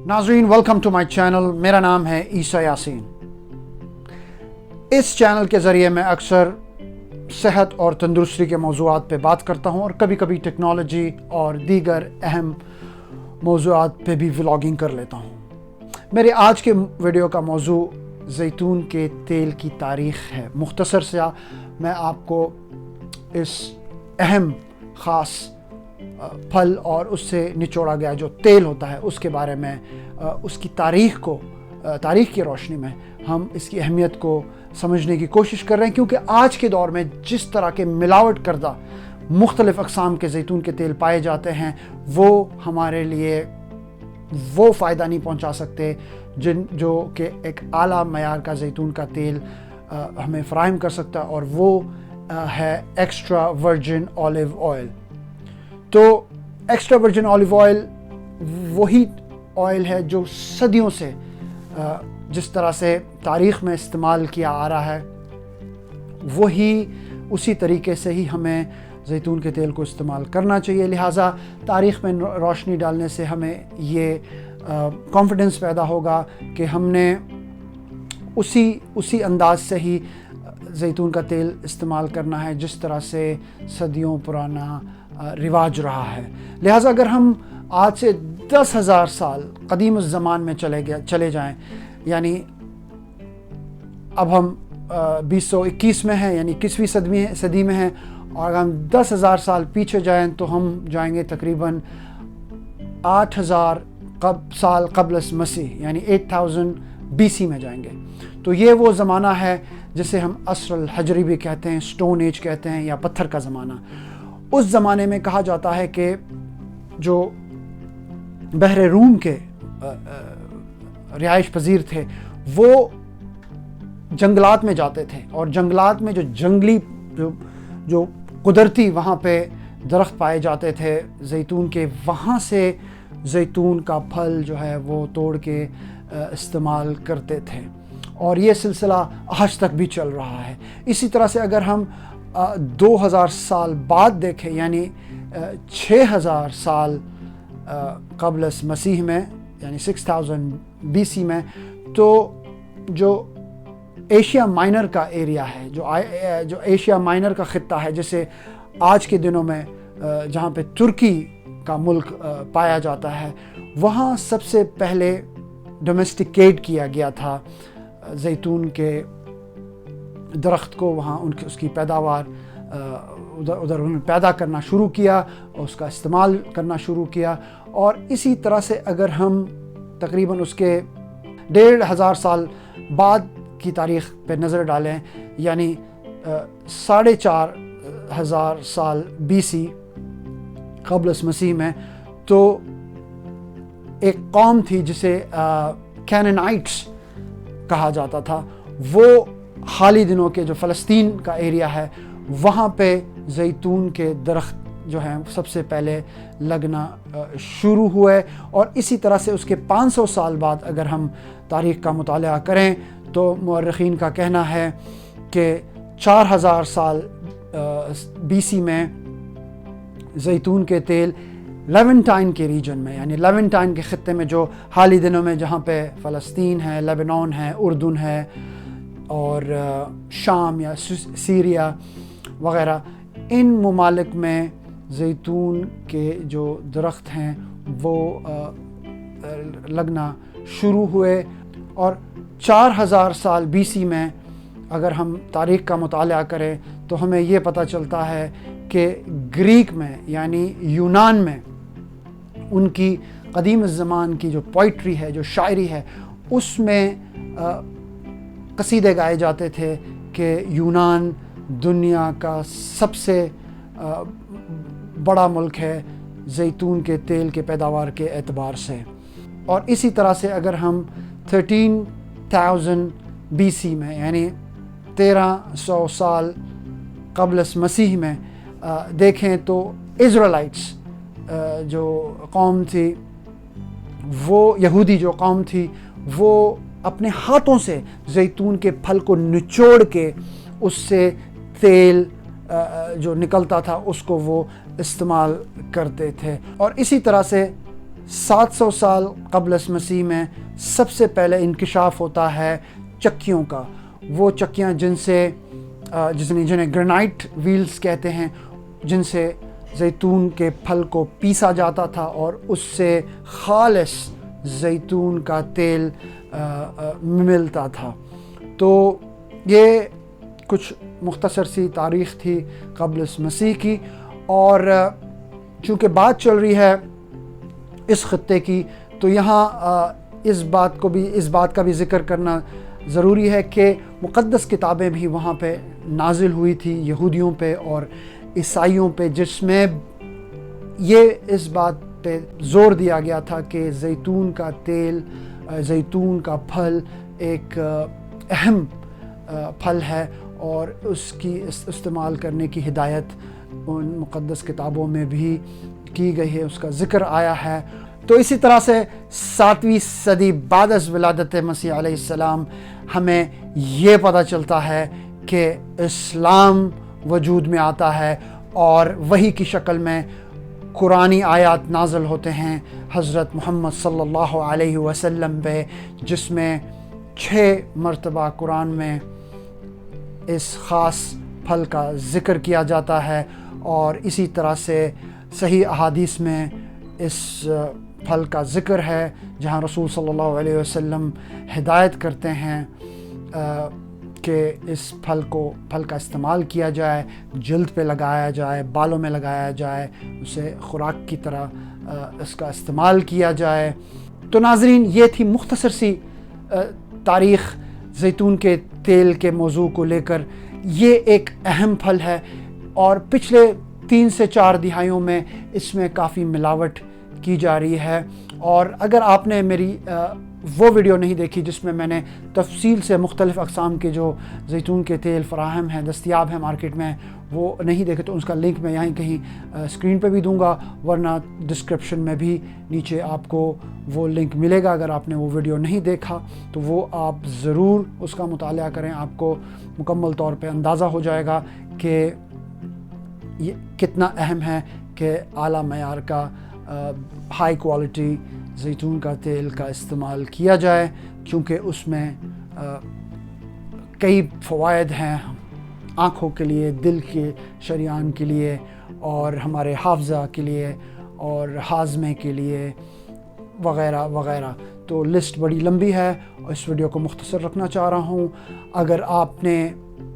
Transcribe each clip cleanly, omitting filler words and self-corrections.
नाज़रीन, welcome to my channel. मेरा नाम है ईसा यासीन। इस चैनल के ज़रिए मैं अक्सर सेहत और तंदुरुस्ती के मौज़ूआत पे बात करता हूँ और कभी कभी टेक्नोलॉजी और दीगर अहम मौज़ूआत पे भी व्लॉगिंग कर लेता हूँ। मेरे आज के वीडियो का मौज़ू ज़ैतून के तेल की तारीख़ है। मुख्तसर सा मैं आपको इस अहम ख़ास फल और उससे निचोड़ा गया जो तेल होता है उसके बारे में, उसकी तारीख़ की रोशनी में हम इसकी अहमियत को समझने की कोशिश कर रहे हैं, क्योंकि आज के दौर में जिस तरह के मिलावट करदा मुख्तलिफ़ अक़साम के ज़ैतून के तेल पाए जाते हैं वो हमारे लिए वो फ़ायदा नहीं पहुंचा सकते जो कि एक आला मयार का ज़ैतून का तेल हमें फ़राहम कर सकता है, और वो है एक्स्ट्रा वर्जिन ऑलिव ऑयल। तो एक्स्ट्रा वर्जिन ऑलिव ऑयल वही ऑयल है जो सदियों से जिस तरह से तारीख़ में इस्तेमाल किया आ रहा है, उसी तरीके से ही हमें ज़ैतून के तेल को इस्तेमाल करना चाहिए। लिहाजा तारीख़ में रोशनी डालने से हमें ये कॉन्फिडेंस पैदा होगा कि हमने उसी अंदाज से ही ज़ैतून का तेल इस्तेमाल करना है जिस तरह से सदियों पुराना रिवाज रहा है। लिहाजा अगर हम आज से 10,000 साल कदीम ज़मान में चले जाएं, यानी अब हम 2021 में हैं, यानी 21वीं सदी में हैं, और हम 10,000 साल पीछे जाएं तो हम जाएंगे तकरीबन 8,000 साल क़ब्ल मसीह, यानी 8000 BC में जाएंगे। तो ये वो ज़माना है जिसे हम असरुल हजरी भी कहते हैं, स्टोन एज कहते हैं, या पत्थर का ज़माना। उस ज़माने में कहा जाता है कि जो बहरे रूम के रिहाइश पजीर थे वो जंगलात में जाते थे, और जंगलात में जो जंगली जो कुदरती वहाँ पे दरख्त पाए जाते थे ज़ैतून के, वहाँ से ज़ैतून का फल जो है वो तोड़ के इस्तेमाल करते थे, और ये सिलसिला आज तक भी चल रहा है। इसी तरह से अगर हम 2000 साल बाद देखें, यानी 6000 साल क़ब्ल मसीह में, यानी 6000 BC में, तो जो एशिया माइनर का एरिया है, जो एशिया माइनर का ख़ित्ता है, जिसे आज के दिनों में जहाँ पे तुर्की का मुल्क पाया जाता है, वहाँ सबसे पहले डोमेस्टिकेट किया गया था ज़ैतून के दरख्त को। वहाँ उसकी पैदावार उधर उन्होंने पैदा करना शुरू किया और उसका इस्तेमाल करना शुरू किया। और इसी तरह से अगर हम तकरीबन उसके 1500 साल बाद की तारीख़ पे नज़र डालें, यानी 4500 साल BC क़ब्ल मसीह में, तो एक कौम थी जिसे कैनानाइट्स कहा जाता था। वो हाली दिनों के जो फ़लस्तीन का एरिया है वहाँ पे ज़ैतून के दरख्त जो हैं सबसे पहले लगना शुरू हुए, और इसी तरह से उसके 500 साल बाद अगर हम तारीख़ का मुताला करें तो मुअर्रिख़ीन का कहना है कि 4000 साल BC में ज़ैतून के तेल लेवेंटाइन के रीजन में, यानी लेवेंटाइन के ख़ित्ते में, जो हाल ही दिनों में जहाँ पे फ़लस्तीन है, लेबनान है, उर्दून है, और शाम या सीरिया वग़ैरह, इन ममालिक में ज़ैतून के जो दरख्त हैं वो लगना शुरू हुए। और 4000 साल BC में अगर हम तारीख़ का मुताला करें तो हमें ये पता चलता है कि ग्रीक में, यानी यूनान में, उनकी कदीम ज़मान की जो पोइट्री है, जो शायरी है, उसमें कसीदे गाए जाते थे कि यूनान दुनिया का सबसे बड़ा मुल्क है ज़ैतून के तेल के पैदावार के एतबार से। और इसी तरह से अगर हम 13,000 BC में, यानी 1300 साल क़ब्ल मसीह में देखें तो इज़राइलाइट्स जो कौम थी, वो यहूदी जो कौम थी, वो अपने हाथों से ज़ैतून के फल को निचोड़ के उससे तेल जो निकलता था उसको वो इस्तेमाल करते थे। और इसी तरह से 700 سال قبل مسیح میں سب سے پہلے انکشاف ہوتا ہے چکیوں کا. وہ چکیاں جنہیں گرینائٹ ویلز کہتے ہیں، جن سے زیتون کے پھل کو پیسا جاتا تھا اور اس سے خالص زیتون کا تیل ملتا تھا. تو یہ کچھ مختصر سی تاریخ تھی قبل مسیح کی. اور چونکہ بات چل رہی ہے اس خطے کی، تو یہاں اس بات کا بھی ذکر کرنا ضروری ہے کہ مقدس کتابیں بھی وہاں پہ نازل ہوئی تھی یہودیوں پہ اور عیسائیوں پہ، جس میں یہ اس بات پہ زور دیا گیا تھا کہ زیتون کا تیل، زیتون کا پھل ایک اہم پھل ہے اور اس کی استعمال کرنے کی ہدایت ان مقدس کتابوں میں بھی کی گئی ہے، اس کا ذکر آیا ہے. تو اسی طرح سے 7ویں صدی بعد از ولادت مسیح علیہ السلام ہمیں یہ پتہ چلتا ہے کہ اسلام وجود میں آتا ہے اور وحی کی شکل میں قرآنی آیات نازل ہوتے ہیں حضرت محمد صلی اللہ علیہ وسلم پہ، جس میں 6 مرتبہ قرآن میں اس خاص پھل کا ذکر کیا جاتا ہے. اور اسی طرح سے صحیح احادیث میں اس پھل کا ذکر ہے، جہاں رسول صلی اللہ علیہ وسلم ہدایت کرتے ہیں کہ اس پھل کا استعمال کیا جائے، جلد پہ لگایا جائے، بالوں میں لگایا جائے، اسے خوراک کی طرح اس کا استعمال کیا جائے. تو ناظرین، یہ تھی مختصر سی تاریخ زیتون کے تیل کے موضوع کو لے کر. یہ ایک اہم پھل ہے اور پچھلے 3 سے 4 دہائیوں میں اس میں کافی ملاوٹ کی جا رہی ہے. اور اگر آپ نے میری وہ ویڈیو نہیں دیکھی جس میں نے تفصیل سے مختلف اقسام کے جو زیتون کے تیل فراہم ہیں، دستیاب ہیں مارکیٹ میں، وہ نہیں دیکھے تو اس کا لنک میں یہیں کہیں اسکرین پہ بھی دوں گا، ورنہ ڈسکرپشن میں بھی نیچے آپ کو وہ لنک ملے گا. اگر آپ نے وہ ویڈیو نہیں دیکھا تو وہ آپ ضرور اس کا مطالعہ کریں، آپ کو مکمل طور پہ اندازہ ہو جائے گا کہ یہ کتنا اہم ہے کہ اعلیٰ معیار کا ہائی کوالٹی زیتون کا تیل کا استعمال کیا جائے، کیونکہ اس میں کئی فوائد ہیں آنکھوں کے لیے، دل کے شریان کے لیے، اور ہمارے حافظہ کے لیے، اور ہاضمے کے لیے، وغیرہ وغیرہ. تو لسٹ بڑی لمبی ہے اور اس ویڈیو کو مختصر رکھنا چاہ رہا ہوں. اگر آپ نے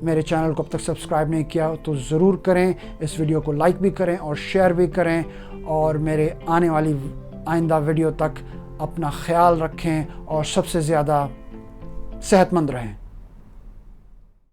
میرے چینل کو اب تک سبسکرائب نہیں کیا تو ضرور کریں، اس ویڈیو کو لائک بھی کریں اور شیئر بھی کریں، اور میرے آنے والی آئندہ ویڈیو تک اپنا خیال رکھیں اور سب سے زیادہ صحت مند رہیں.